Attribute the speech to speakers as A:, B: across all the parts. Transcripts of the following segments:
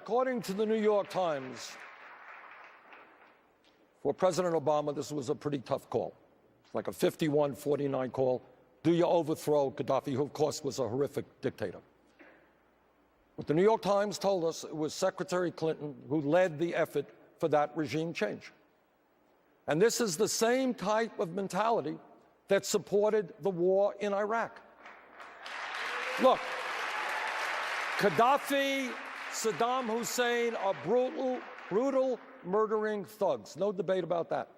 A: according to the New York Times, for President Obama, this was a pretty tough call. It's like a 51-49 call. Do you overthrow Gaddafi, who, of course, was a horrific dictator? What the New York Times told us, it was Secretary Clinton who led the effort for that regime change. And this is the same type of mentality that supported the war in Iraq. Look, Gaddafi, Saddam Hussein are brutal, murdering thugs. No debate about that.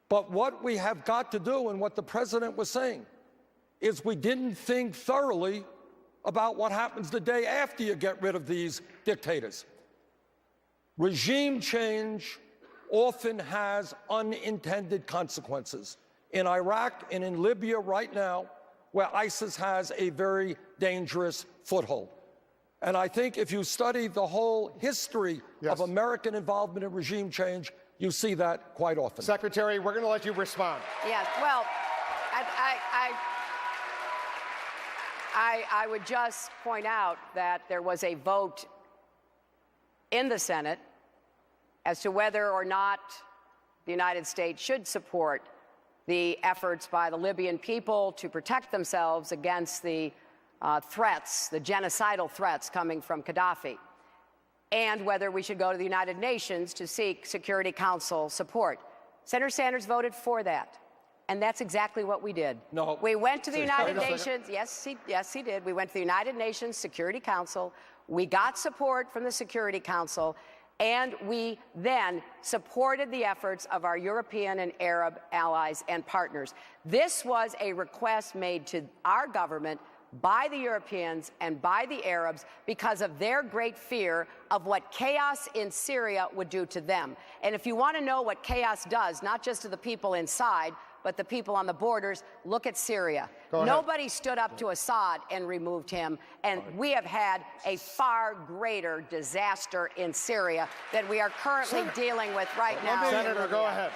A: But what we have got to do, and what the president was saying, is we didn't think thoroughly about what happens the day after you get rid of these dictators. Regime change often has unintended consequences. In Iraq and in Libya right now, where ISIS has a very dangerous foothold. And I think if you study the whole history of American involvement in regime change, you see that quite often.
B: Secretary, we're going to let you respond.
C: Yes, well, I would just point out that there was a vote in the Senate as to whether or not the United States should support the efforts by the Libyan people to protect themselves against the threats, the genocidal threats coming from Gaddafi, and whether we should go to the United Nations to seek Security Council support. Senator Sanders voted for that, and that's exactly what we did.
A: No.
C: We went to the United Nations. Yes, he did. We went to the United Nations Security Council. We got support from the Security Council, and we then supported the efforts of our European and Arab allies and partners. This was a request made to our government by the Europeans and by the Arabs because of their great fear of what chaos in Syria would do to them. And if you want to know what chaos does, not just to the people inside, but the people on the borders, look at Syria. Nobody stood up to Assad and removed him, and we have had a far greater disaster in Syria than we are currently dealing with right now.
B: Senator, go ahead.